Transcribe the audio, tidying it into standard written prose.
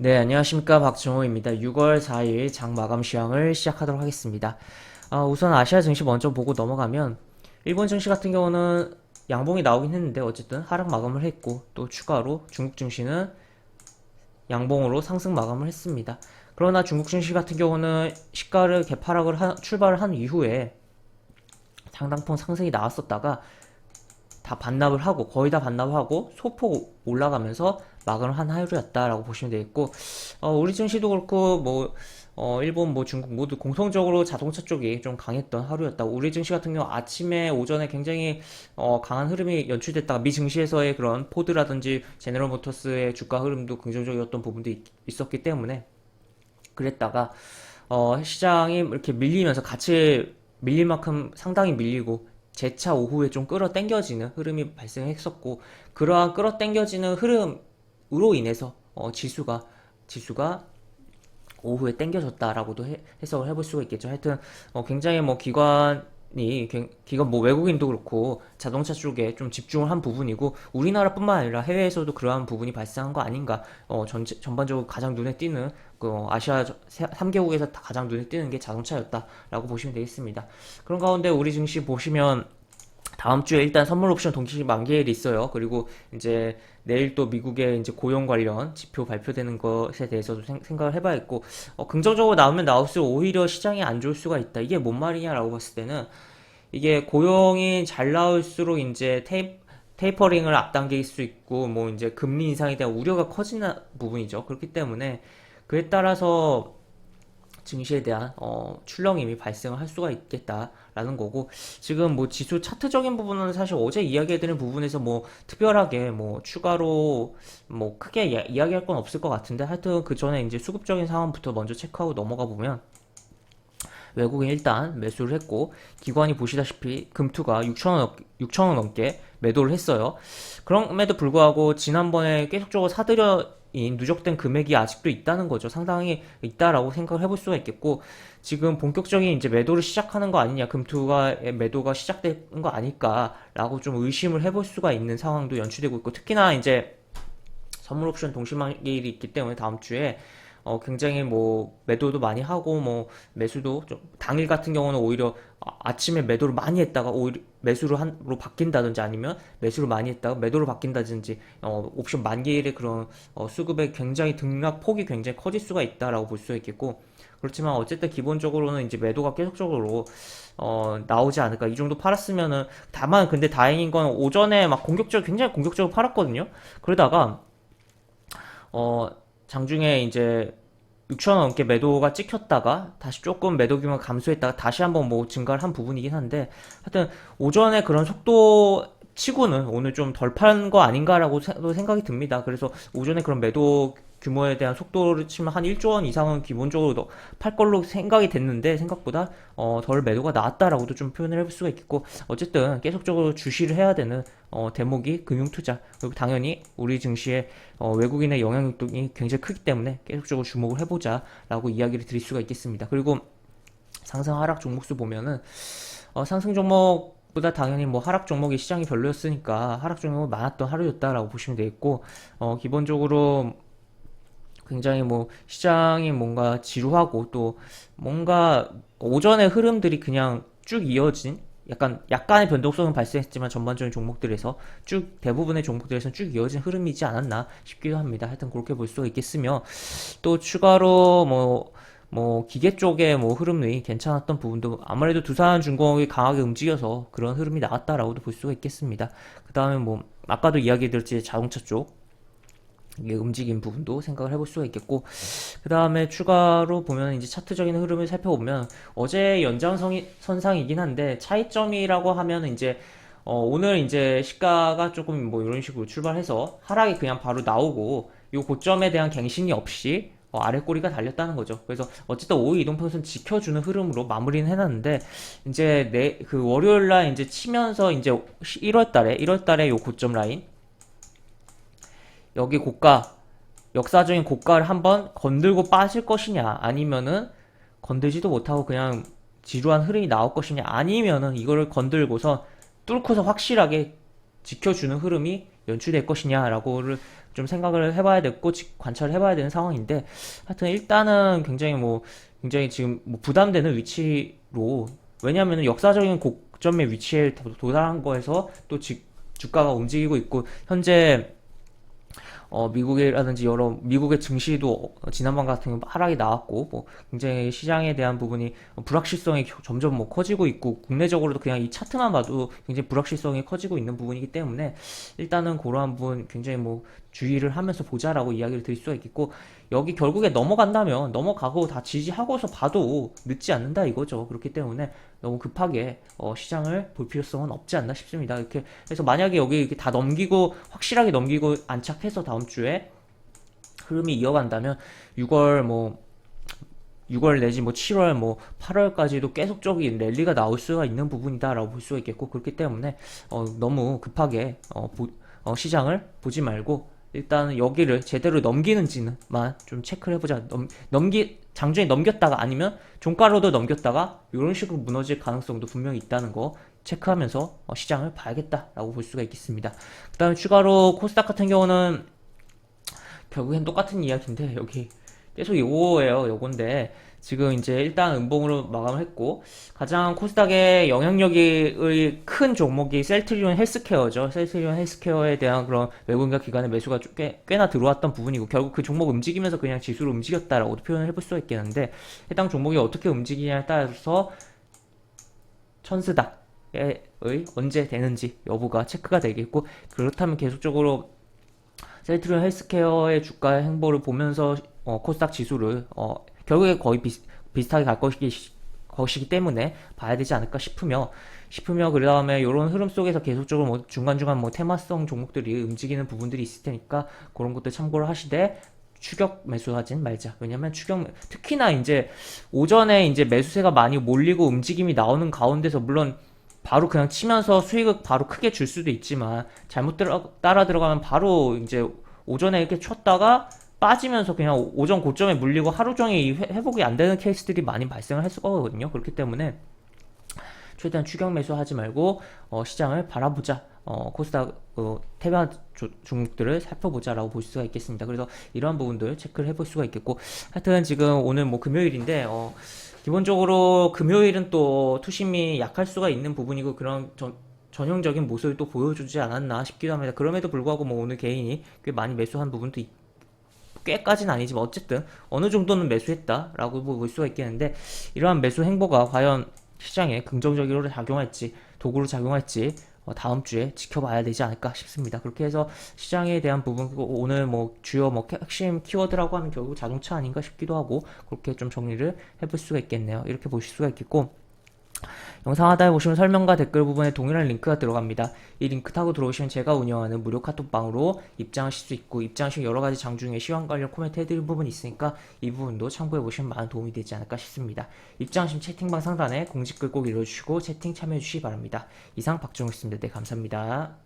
네, 안녕하십니까. 박정호입니다. 6월 4일 장 마감 시황을 시작하도록 하겠습니다. 우선 아시아 증시 먼저 보고 넘어가면, 일본 증시 같은 경우는 양봉이 나오긴 했는데, 어쨌든 하락 마감을 했고, 또 추가로 중국 증시는 양봉으로 상승 마감을 했습니다. 그러나 중국 증시 같은 경우는 시가를 출발을 한 이후에 상당폭 상승이 나왔었다가, 다 반납을 하고 거의 다 반납을 하고 소폭 올라가면서 마감을 한 하루였다라고 보시면 되겠고, 우리 증시도 그렇고 뭐 일본 뭐 중국 모두 공통적으로 자동차 쪽이 좀 강했던 하루였다. 우리 증시 같은 경우 아침에 오전에 굉장히 강한 흐름이 연출됐다가 미 증시에서의 그런 포드라든지 제너럴 모터스의 주가 흐름도 긍정적이었던 부분도 있었기 때문에 그랬다가 시장이 이렇게 밀리면서 같이 밀릴 만큼 상당히 밀리고 재차 오후에 좀 끌어당겨지는 흐름이 발생했었고, 그러한 끌어당겨지는 흐름으로 인해서 지수가 오후에 땡겨졌다라고도 해석을 해볼 수가 있겠죠. 하여튼 굉장히 뭐 기관 뭐 외국인도 그렇고 자동차 쪽에 좀 집중을 한 부분이고, 우리나라뿐만 아니라 해외에서도 그러한 부분이 발생한 거 아닌가. 전반적으로 가장 눈에 띄는 아시아 3개국에서 가장 눈에 띄는 게 자동차였다라고 보시면 되겠습니다. 그런 가운데 우리 증시 보시면 다음 주에 일단 선물 옵션 동시 만기일이 있어요. 그리고 이제 내일 또 미국의 이제 고용 관련 지표 발표되는 것에 대해서도 생각을 해봐야겠고, 긍정적으로 나오면 나올수록 오히려 시장이 안 좋을 수가 있다. 이게 뭔 말이냐라고 봤을 때는, 이게 고용이 잘 나올수록 이제 테이퍼링을 앞당길 수 있고, 뭐 이제 금리 인상에 대한 우려가 커지는 부분이죠. 그렇기 때문에 그에 따라서 증시에 대한 출렁임이 발생을 할 수가 있겠다라는 거고, 지금 뭐 지수 차트적인 부분은 사실 어제 이야기해드린 부분에서 뭐 특별하게 뭐 추가로 뭐 크게 이야기할 건 없을 것 같은데, 하여튼 그 전에 이제 수급적인 상황부터 먼저 체크하고 넘어가 보면, 외국인 일단 매수를 했고, 기관이 보시다시피 금투가 6천원 넘게 매도를 했어요. 그럼에도 불구하고 지난번에 계속적으로 사들여인 누적된 금액이 아직도 있다는 거죠. 상당히 있다라고 생각을 해볼 수가 있겠고, 지금 본격적인 이제 매도를 시작하는 거 아니냐, 금투가 매도가 시작된 거 아닐까라고 좀 의심을 해볼 수가 있는 상황도 연출되고 있고, 특히나 이제 선물 옵션 동시만기일이 있기 때문에 다음 주에 굉장히 뭐 매도도 많이 하고 뭐 매수도 좀 당일 같은 경우는 오히려 아침에 매도를 많이 했다가 오히려 매수로 바뀐다든지, 아니면 매수를 많이 했다가 매도로 바뀐다든지, 옵션 만기일의 그런 수급의 굉장히 등락폭이 굉장히 커질 수가 있다라고 볼 수가 있겠고, 그렇지만 어쨌든 기본적으로는 이제 매도가 계속적으로 나오지 않을까. 이 정도 팔았으면은, 다만 근데 다행인 건 오전에 막 굉장히 공격적으로 팔았거든요. 그러다가 어, 장중에 이제 6천원 넘게 매도가 찍혔다가 다시 조금 매도 규모가 감소했다가 다시 한번 뭐 증가를 한 부분이긴 한데, 하여튼 오전에 그런 속도 치고는 오늘 좀 덜 판 거 아닌가라고 생각이 듭니다. 그래서 오전에 그런 매도 규모에 대한 속도를 치면 한 1조 원 이상은 기본적으로 팔 걸로 생각이 됐는데, 생각보다 덜 매도가 나왔다라고도 좀 표현을 해볼 수가 있겠고, 어쨌든 계속적으로 주시를 해야 되는 대목이 금융투자, 그리고 당연히 우리 증시에 외국인의 영향력이 굉장히 크기 때문에 계속적으로 주목을 해보자라고 이야기를 드릴 수가 있겠습니다. 그리고 상승 하락 종목수 보면은 상승 종목보다 당연히 뭐 하락 종목이 시장이 별로였으니까 하락 종목이 많았던 하루였다라고 보시면 되겠고, 기본적으로 굉장히 뭐 시장이 뭔가 지루하고, 또 뭔가 오전의 흐름들이 그냥 쭉 이어진, 약간의 변동성은 발생했지만 전반적인 종목들에서 쭉 대부분의 종목들에서 쭉 이어진 흐름이지 않았나 싶기도 합니다. 하여튼 그렇게 볼 수가 있겠으며, 또 추가로 뭐 기계 쪽의 뭐 흐름이 괜찮았던 부분도 아무래도 두산중공업이 강하게 움직여서 그런 흐름이 나왔다라고도 볼 수가 있겠습니다. 그 다음에 뭐 아까도 이야기드렸지, 자동차 쪽 이게 움직인 부분도 생각을 해볼 수가 있겠고, 그 다음에 추가로 보면 이제 차트적인 흐름을 살펴보면, 어제 연장선상이긴 한데 차이점이라고 하면 이제 오늘 이제 시가가 조금 뭐 이런 식으로 출발해서 하락이 그냥 바로 나오고, 이 고점에 대한 갱신이 없이 아래 꼬리가 달렸다는 거죠. 그래서 어쨌든 5일 이동평선 지켜주는 흐름으로 마무리는 해놨는데, 이제 그 월요일 날 이제 치면서 이제 1월 달에 요 고점 라인, 여기 역사적인 고가를 한번 건들고 빠질 것이냐, 아니면은 건들지도 못하고 그냥 지루한 흐름이 나올 것이냐, 아니면은 이거를 건들고서 뚫고서 확실하게 지켜주는 흐름이 연출될 것이냐라고를 좀 생각을 해봐야 되고 관찰을 해봐야 되는 상황인데 하여튼 일단은 굉장히 지금 뭐 부담되는 위치로 왜냐하면 역사적인 고점의 위치에 도달한 거에서 또 주가가 움직이고 있고 현재 미국이라든지 여러 미국의 증시도 지난번 같은 경우 하락이 나왔고 뭐 굉장히 시장에 대한 부분이 불확실성이 점점 뭐 커지고 있고 국내적으로도 그냥 이 차트만 봐도 굉장히 불확실성이 커지고 있는 부분이기 때문에 일단은 그러한 부분 굉장히 뭐 주의를 하면서 보자라고 이야기를 드릴 수가 있겠고 여기 결국에 넘어간다면 넘어가고 다 지지하고서 봐도 늦지 않는다 이거죠. 그렇기 때문에 너무 급하게 시장을 볼 필요성은 없지 않나 싶습니다. 이렇게 해서 만약에 여기 이렇게 다 넘기고 확실하게 넘기고 안착해서 다음 주에 흐름이 이어간다면 6월 뭐 6월 내지 뭐 7월 뭐 8월까지도 계속적인 랠리가 나올 수가 있는 부분이다라고 볼 수가 있겠고 그렇기 때문에 너무 급하게 시장을 보지 말고 일단 여기를 제대로 넘기는지만 좀 체크를 해보자. 장중에 넘겼다가 아니면 종가로도 넘겼다가 이런 식으로 무너질 가능성도 분명히 있다는 거 체크하면서 시장을 봐야겠다라고 볼 수가 있겠습니다. 그 다음에 추가로 코스닥 같은 경우는 결국엔 똑같은 이야기인데 여기 계속 요건데 지금 이제 일단 음봉으로 마감을 했고 가장 코스닥의 영향력이 큰 종목이 셀트리온 헬스케어죠. 셀트리온 헬스케어에 대한 그런 외국인과 기관의 매수가 꽤나 들어왔던 부분이고 결국 그 종목 움직이면서 그냥 지수로 움직였다라고도 표현을 해볼 수가 있겠는데 해당 종목이 어떻게 움직이냐에 따라서 천스닥의 언제 되는지 여부가 체크가 되겠고 그렇다면 계속적으로 셀트리온 헬스케어의 주가 행보를 보면서 코스닥 지수를 결국에 거의 비슷하게 갈 것이기 때문에 봐야 되지 않을까 싶으며 그 다음에 이런 흐름 속에서 계속적으로 뭐 중간중간 뭐 테마성 종목들이 움직이는 부분들이 있을 테니까 그런 것들 참고를 하시되 추격 매수하진 말자. 왜냐면 특히나 이제 오전에 이제 매수세가 많이 몰리고 움직임이 나오는 가운데서 물론 바로 그냥 치면서 수익을 바로 크게 줄 수도 있지만 잘못 따라 들어가면 바로 이제 오전에 이렇게 쳤다가 빠지면서 그냥 오전 고점에 물리고 하루 종일 회복이 안 되는 케이스들이 많이 발생을 했을 거거든요. 그렇기 때문에 최대한 추격 매수하지 말고 시장을 바라보자. 코스닥 태평 종목들을 살펴보자라고 볼 수가 있겠습니다. 그래서 이러한 부분들 체크를 해볼 수가 있겠고 하여튼 지금 오늘 뭐 금요일인데 기본적으로 금요일은 또 투심이 약할 수가 있는 부분이고 그런 전형적인 모습을 또 보여주지 않았나 싶기도 합니다. 그럼에도 불구하고 뭐 오늘 개인이 꽤 많이 매수한 부분도 꽤까지는 아니지만 어쨌든 어느 정도는 매수했다라고 볼 수가 있겠는데 이러한 매수 행보가 과연 시장에 긍정적으로 작용할지 도구로 작용할지 다음 주에 지켜봐야 되지 않을까 싶습니다. 그렇게 해서 시장에 대한 부분 오늘 뭐 주요 뭐 핵심 키워드라고 하면 결국 자동차 아닌가 싶기도 하고 그렇게 좀 정리를 해볼 수가 있겠네요. 이렇게 보실 수가 있겠고 영상 하단에 보시면 설명과 댓글 부분에 동일한 링크가 들어갑니다. 이 링크 타고 들어오시면 제가 운영하는 무료 카톡방으로 입장하실 수 있고 입장 시 여러가지 장 중에 시황 관련 코멘트 해드릴 부분이 있으니까 이 부분도 참고해보시면 많은 도움이 되지 않을까 싶습니다. 입장하시면 채팅방 상단에 공지글 꼭 읽어주시고 채팅 참여해주시기 바랍니다. 이상 박정우였습니다. 네, 감사합니다.